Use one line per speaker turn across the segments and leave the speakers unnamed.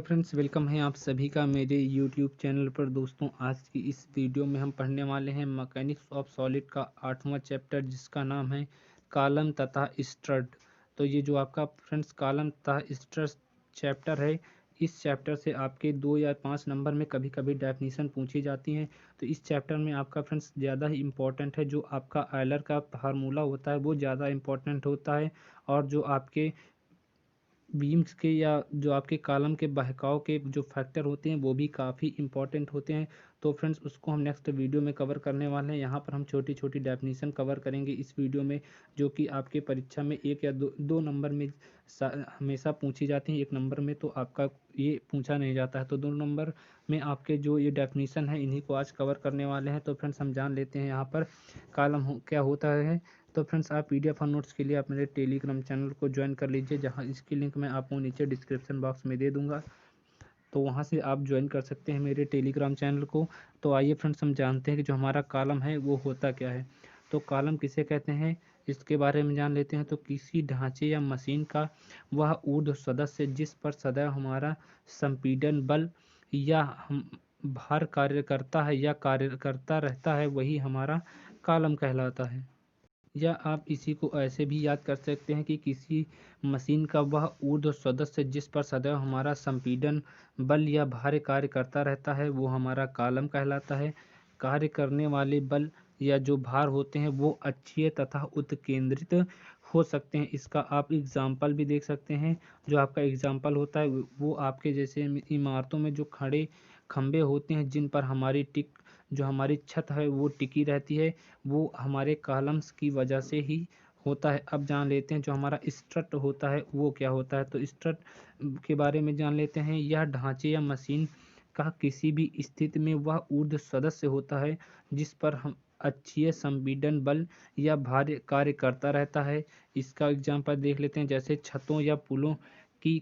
Friends, welcome है आप सभी का मेरे यूट्यूब चैनल पर। दोस्तों, आज की इस वीडियो में हम पढ़ने वाले हैं मैकेनिक्स ऑफ सॉलिड का 8वां चैप्टर, जिसका नाम है कॉलम तथा स्ट्रट। तो ये जो आपका फ्रेंड्स कॉलम तथा स्ट्रट चैप्टर है, इस चैप्टर से आपके 2 या 5 नंबर में कभी कभी डेफिनेशन पूछी जाती हैं। तो इस चैप्टर में आपका फ्रेंड्स ज़्यादा ही इम्पोर्टेंट है, जो आपका आयलर का फार्मूला होता है वो ज़्यादा इम्पोर्टेंट होता है, और जो आपके बीम्स के या जो आपके कॉलम के बहकाव के जो फैक्टर होते हैं वो भी काफ़ी इंपॉर्टेंट होते हैं। तो फ्रेंड्स, उसको हम नेक्स्ट वीडियो में कवर करने वाले हैं। यहाँ पर हम छोटी छोटी डेफिनेशन कवर करेंगे इस वीडियो में, जो कि आपके परीक्षा में 1 या 2 नंबर में हमेशा पूछी जाती हैं। 1 नंबर में तो आपका ये पूछा नहीं जाता है, तो 2 नंबर में आपके जो ये डेफिनेशन है इन्हीं को आज कवर करने वाले हैं। तो फ्रेंड्स, हम जान लेते हैं यहाँ पर कॉलम क्या होता है। तो फ्रेंड्स, आप पीडीएफ और नोट्स के लिए आप मेरे टेलीग्राम चैनल को ज्वाइन कर लीजिए, जहां इसकी लिंक मैं आपको नीचे डिस्क्रिप्शन बॉक्स में दे दूंगा। तो वहां से आप ज्वाइन कर सकते हैं मेरे टेलीग्राम चैनल को। तो आइए फ्रेंड्स, हम जानते हैं कि जो हमारा कॉलम है वो होता क्या है। तो कॉलम किसे कहते हैं, इसके बारे में जान लेते हैं। तो किसी ढांचे या मशीन का वह ऊर्ध्व सदस्य जिस पर सदैव हमारा संपीड़न बल या भार कार्य करता है या कार्य करता रहता है, वही हमारा कॉलम कहलाता है। या आप इसी को ऐसे भी याद कर सकते हैं कि किसी मशीन का वह ऊर्ध्व सदस्य जिस पर सदैव हमारा संपीड़न बल या भार कार्य करता रहता है, वो हमारा कॉलम कहलाता है। कार्य करने वाले बल या जो भार होते हैं वो अक्षीय तथा उत्केंद्रित हो सकते हैं। इसका आप एग्जाम्पल भी देख सकते हैं। जो आपका एग्जाम्पल होता है वो आपके जैसे इमारतों में जो खड़े खंबे होते हैं, जिन पर जो हमारी छत है वो टिकी रहती है, वो हमारे कॉलम्स की वजह से ही होता है। अब जान लेते हैं जो हमारा स्ट्रट होता है वो क्या होता है। तो स्ट्रट के बारे में जान लेते हैं। यह ढांचे या मशीन का किसी भी स्थिति में वह ऊर्ध्व सदस्य होता है जिस पर हम अक्षीय संपीड़न बल या भार कार्य करता रहता है। इसका एग्जाम्पल देख लेते हैं, जैसे छतों या पुलों की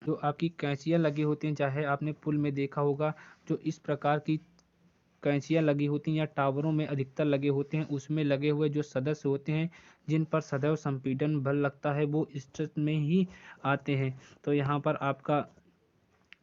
जो आपकी कैंचियाँ लगी होती हैं, चाहे आपने पुल में देखा होगा, जो इस प्रकार की कैंचियाँ लगी होती हैं या टावरों में अधिकतर लगे होते हैं, उसमें लगे हुए जो सदस्य होते हैं जिन पर सदैव संपीड़न बल लगता है, वो स्ट्रट में ही आते हैं। तो यहाँ पर आपका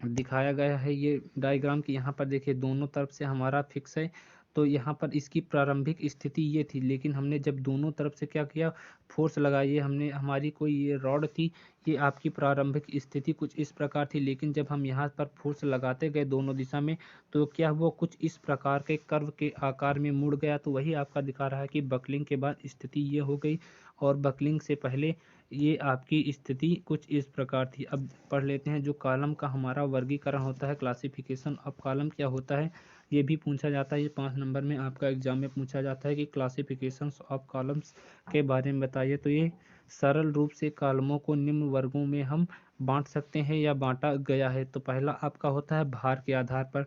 दिखाया गया है ये डायग्राम की, यहाँ पर देखिए दोनों तरफ से हमारा फिक्स है। तो यहाँ पर इसकी प्रारंभिक स्थिति ये थी, लेकिन हमने जब दोनों तरफ से क्या किया, फोर्स लगाई। हमने हमारी कोई ये रॉड थी, ये आपकी प्रारंभिक स्थिति कुछ इस प्रकार थी, लेकिन जब हम यहाँ पर फोर्स लगाते गए दोनों दिशा में, तो क्या वो कुछ इस प्रकार के कर्व के आकार में मुड़ गया। तो वही आपका दिखा रहा है कि बकलिंग के बाद स्थिति ये हो गई, और बकलिंग से पहले ये आपकी स्थिति कुछ इस प्रकार थी। अब पढ़ लेते हैं जो कॉलम का हमारा वर्गीकरण होता है, क्लासिफिकेशन ऑफ कॉलम क्या होता है, ये भी पूछा जाता है। ये 5 नंबर में आपका एग्जाम में पूछा जाता है कि क्लासिफिकेशन ऑफ कॉलम्स के बारे में बताइए। तो ये सरल रूप से कॉलमों को निम्न वर्गों में हम बांट सकते हैं या बांटा गया है। तो पहला आपका होता है भार के आधार पर।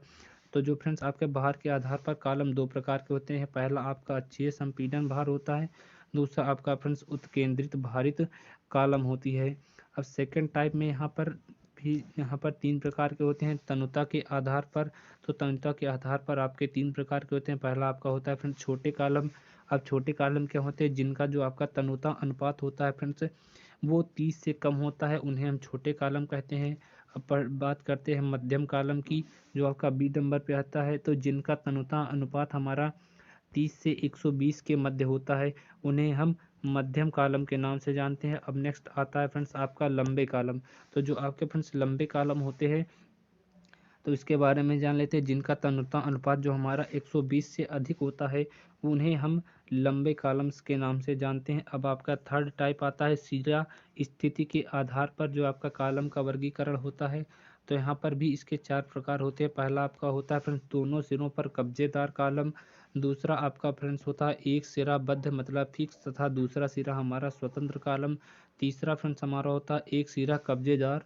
तो जो फ्रेंड्स आपके भार के आधार पर कॉलम 2 प्रकार के होते हैं। पहला आपका अक्षीय संपीड़न भार होता है, दूसरा आपका फ्रेंड्स उत्केंद्रित भारित कॉलम होती है। अब सेकंड टाइप में यहाँ पर 3 प्रकार के होते हैं तनुता के आधार पर। तो तनुता के आधार पर आपके 3 प्रकार के होते हैं। पहला आपका होता है फ्रेंड्स छोटे कॉलम। अब छोटे कॉलम क्या होते हैं, जिनका जो आपका तनुता अनुपात होता है फ्रेंड्स वो 30 से कम होता है, उन्हें हम छोटे कॉलम कहते हैं। अब बात करते हैं मध्यम कॉलम की, जो आपका बी नंबर पे आता है। तो जिनका तनुता अनुपात हमारा 30 से 120 के मध्य होता है, उन्हें हम मध्यम कॉलम के नाम से जानते हैं। अब नेक्स्ट आता है फ्रेंड्स आपका लंबे कॉलम। तो जो आपके फ्रेंड्स लंबे कॉलम होते हैं, तो इसके बारे में जान लेते हैं। जिनका तन्यता अनुपात जो हमारा 120 से अधिक होता है, उन्हें हम लंबे कॉलम्स के नाम से जानते हैं। अब आपका थर्ड टाइप आता है सिरा स्थिति के आधार पर जो आपका कॉलम का वर्गीकरण होता है। तो यहाँ पर भी इसके 4 प्रकार होते हैं। पहला आपका होता है फ्रेंड्स दोनों सिरों पर कब्जेदार कॉलम। दूसरा आपका फ्रेंड्स होता है एक सिरा बद्ध मतलब फिक्स तथा दूसरा सिरा हमारा स्वतंत्र कॉलम। तीसरा फ्रेंड्स हमारा होता है एक सिरा कब्जेदार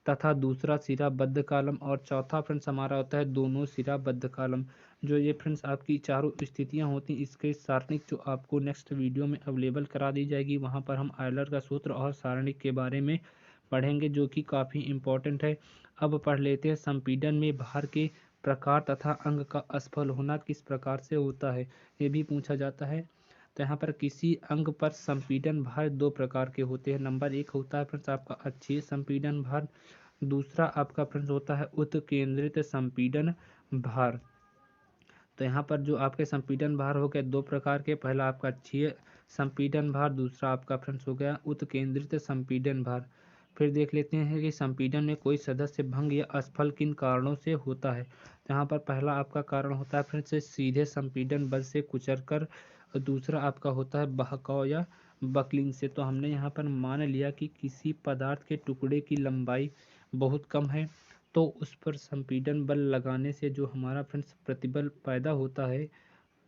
तथा दूसरा सिरा बद्ध कॉलम। और चौथा फ्रेंड्स हमारा होता है दोनों सिरा बद्ध कॉलम। जो ये फ्रेंड्स आपकी चारों स्थितियां होती हैं, इसके सारणिक जो आपको नेक्स्ट वीडियो में अवेलेबल करा दी जाएगी, वहां पर हम आयलर का सूत्र और सारणिक के बारे में पढ़ेंगे, जो कि काफ़ी इम्पोर्टेंट है। अब पढ़ लेते हैं संपीड़न में भार के प्रकार तथा अंग का असफल होना किस प्रकार से होता है, ये भी पूछा जाता है। तो यहाँ पर किसी अंग पर संपीड़न भार दो प्रकार के होते हैं। नंबर एक होता है फ्रेंड्स आपका अक्षीय संपीड़न भार, दूसरा आपका फ्रेंड्स होता है उत्केंद्रित संपीड़न भार। तो यहाँ पर जो आपके संपीड़न भार हो गए दो प्रकार के, पहला आपका अक्षीय संपीड़न भार, दूसरा आपका फ्रेंड्स हो गया उत्केंद्रित संपीड़न भार। फिर देख लेते हैं कि संपीड़न में कोई सदस्य भंग या असफल किन कारणों से होता है। तो यहाँ पर पहला आपका कारण होता है फ्रेंड्स सीधे संपीड़न बल से कुचलकर, और दूसरा आपका होता है बहकाव या बकलिंग से। तो हमने यहाँ पर मान लिया कि किसी पदार्थ के टुकड़े की लंबाई बहुत कम है, तो उस पर संपीड़न बल लगाने से जो हमारा फ्रेंड्स प्रतिबल पैदा होता है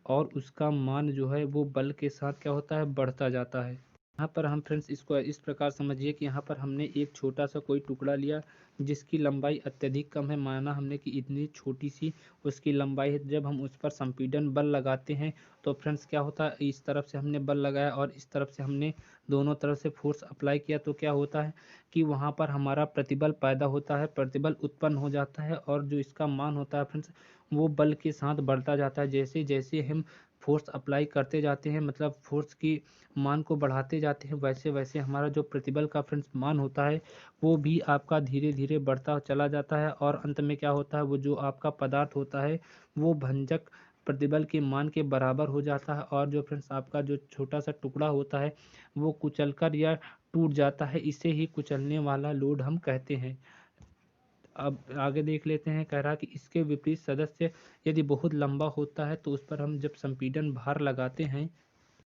और उसका मान जो है वो बल के साथ क्या होता है बढ़ता जाता है। यहाँ पर हम फ्रेंड्स इसको इस प्रकार समझिए कि यहाँ पर हमने एक छोटा सा कोई टुकड़ा लिया जिसकी लंबाई अत्यधिक कम है, माना हमने कि इतनी छोटी सी उसकी लंबाई है। जब हम उस पर संपीड़न बल लगाते हैं तो फ्रेंड्स क्या होता है, इस तरफ से हमने बल लगाया और इस तरफ से हमने दोनों तरफ से फोर्स अप्लाई किया, तो क्या होता है कि वहाँ पर हमारा प्रतिबल पैदा होता है, प्रतिबल उत्पन्न हो जाता है और जो इसका मान होता है फ्रेंड्स वो बल के साथ बढ़ता जाता है। जैसे जैसे हम फोर्स अप्लाई करते जाते हैं, मतलब फोर्स की मान को बढ़ाते जाते हैं, वैसे वैसे हमारा जो प्रतिबल का फ्रेंड्स मान होता है वो भी आपका धीरे धीरे बढ़ता चला जाता है और अंत में क्या होता है, वो जो आपका पदार्थ होता है वो भंजक प्रतिबल के मान के बराबर हो जाता है और जो फ्रेंड्स आपका जो छोटा सा टुकड़ा होता है वो कुचलकर या टूट जाता है। इसे ही कुचलने वाला लोड हम कहते हैं। अब आगे देख लेते हैं, कह रहा कि इसके विपरीत सदस्य यदि बहुत लंबा होता है तो उस पर हम जब संपीड़न भार लगाते हैं,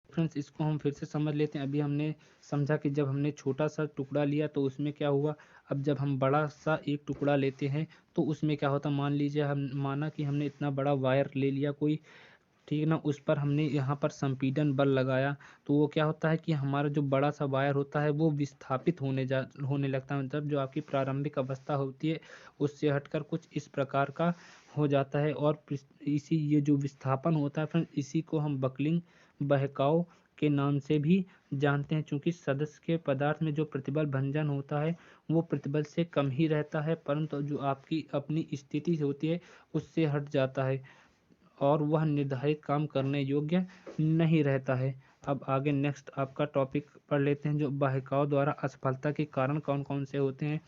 फ्रेंड्स इसको हम फिर से समझ लेते हैं। अभी हमने समझा कि जब हमने छोटा सा टुकड़ा लिया तो उसमें क्या हुआ, अब जब हम बड़ा सा एक टुकड़ा लेते हैं तो उसमें क्या होता, मान लीजिए हम माना कि हमने इतना बड़ा वायर ले लिया कोई, ठीक है ना, उस पर हमने यहाँ पर संपीड़न बल लगाया तो वो क्या होता है कि हमारा जो बड़ा सा वायर होता है वो विस्थापित होने लगता है। मतलब जो आपकी प्रारंभिक अवस्था होती है उससे हटकर कुछ इस प्रकार का हो जाता है और इसी ये जो विस्थापन होता है फ्रेंड इसी को हम बकलिंग बहकाव के नाम से भी जानते हैं। चूंकि सदस्य के पदार्थ में जो प्रतिबल भंजन होता है वो प्रतिबल से कम ही रहता है, परंतु जो आपकी अपनी स्थिति होती है उससे हट जाता है और वह निर्धारित काम करने योग्य नहीं रहता है। अब आगे नेक्स्ट आपका टॉपिक पढ़ लेते हैं, जो बहकाव द्वारा असफलता के कारण कौन कौन से होते हैं।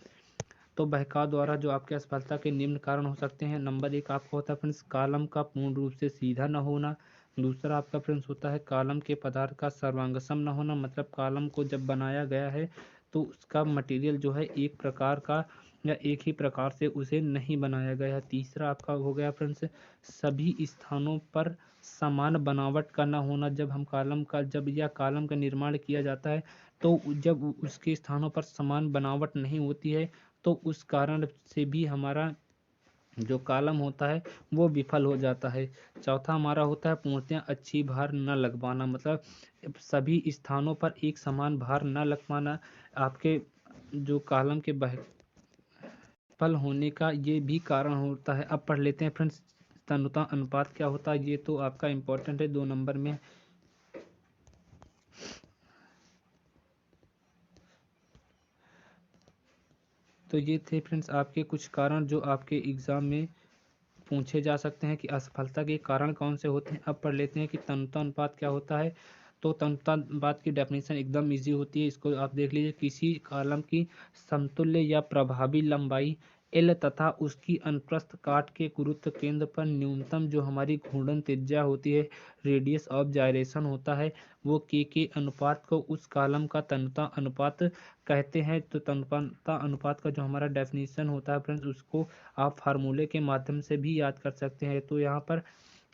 तो बहकाव द्वारा जो आपके असफलता के निम्न कारण हो सकते हैं। नंबर एक आपका होता है फ्रेंड्स कॉलम का पूर्ण रूप से सीधा न होना। दूसरा आपका फ्रेंड्स होता है कॉलम के पदार्थ का सर्वांगसम न होना, मतलब कॉलम को जब बनाया गया है तो उसका मटेरियल जो है एक प्रकार का या एक ही प्रकार से उसे नहीं बनाया गया है। तीसरा आपका हो गया फ्रेंड्स सभी स्थानों पर समान बनावट का न होना। जब हम कॉलम का निर्माण किया जाता है तो जब उसके स्थानों पर समान बनावट नहीं होती है तो उस कारण से भी हमारा जो कॉलम होता है वो विफल हो जाता है। चौथा हमारा होता है पूर्णतः अच्छी भार न लग पाना, मतलब सभी स्थानों पर एक समान भार न लग पाना आपके जो कॉलम के विफल होने का ये भी कारण होता है। अब पढ़ लेते हैं फ्रेंड्स तन्यता अनुपात क्या होता है। ये तो आपका इम्पोर्टेंट है 2 नंबर में। तो ये थे फ्रेंड्स आपके कुछ कारण जो आपके एग्जाम में पूछे जा सकते हैं कि असफलता के कारण कौन से होते हैं। अब पढ़ लेते हैं कि तन्यता अनुपात क्या होता है। तो तन्यता अनुपात की डेफिनेशन एकदम इजी होती है, इसको आप देख लीजिए। किसी कॉलम की समतुल्य या प्रभावी लंबाई एल तथा उसकी अनुप्रस्थ काट के गुरुत्व केंद्र पर न्यूनतम जो हमारी घूर्णन त्रिज्या होती है, रेडियस ऑफ जायरेशन होता है, वो के अनुपात को उस कॉलम का तन्यता अनुपात कहते हैं। तो तन्यता अनुपात का जो हमारा डेफिनेशन होता है फ्रेंड्स उसको आप फार्मूले के माध्यम से भी याद कर सकते हैं। तो यहाँ पर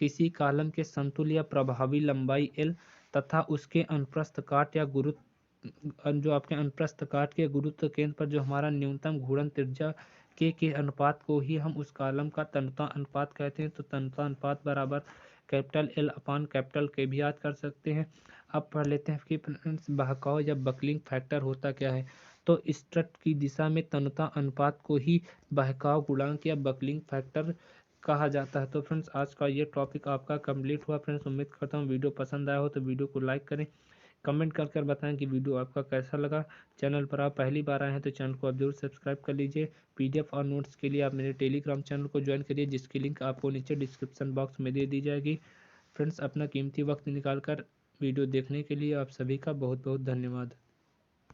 किसी कॉलम के समतुल्य या प्रभावी लंबाई एल तथा उसके अनुप्रस्थ काट या गुरुत्व जो आपके अनुप्रस्थ काट के गुरुत्व केंद्र पर जो हमारा न्यूनतम घूर्णन त्रिज्या के अनुपात को ही हम उस कॉलम का तन्यता अनुपात कहते हैं। तो तन्यता अनुपात बराबर कैपिटल एल अपान कैपिटल के भी याद कर सकते हैं। अब पढ़ लेते हैं कि फ्रेंड्स बहकाव या बकलिंग फैक्टर होता क्या है। तो स्ट्रट की दिशा में तन्यता अनुपात को ही बहकाव गुणांक या बकलिंग फैक्टर कहा जाता है। तो फ्रेंड्स आज का ये टॉपिक आपका कंप्लीट हुआ। फ्रेंड्स उम्मीद करता हूँ वीडियो पसंद आया हो तो वीडियो को लाइक करें, कमेंट कर बताएं कि वीडियो आपका कैसा लगा। चैनल पर आप पहली बार आए हैं तो चैनल को आप जरूर सब्सक्राइब कर लीजिए। पीडीएफ और नोट्स के लिए आप मेरे टेलीग्राम चैनल को ज्वाइन करिए, जिसकी लिंक आपको नीचे डिस्क्रिप्शन बॉक्स में दे दी जाएगी। फ्रेंड्स अपना कीमती वक्त निकाल कर वीडियो देखने के लिए आप सभी का बहुत बहुत धन्यवाद।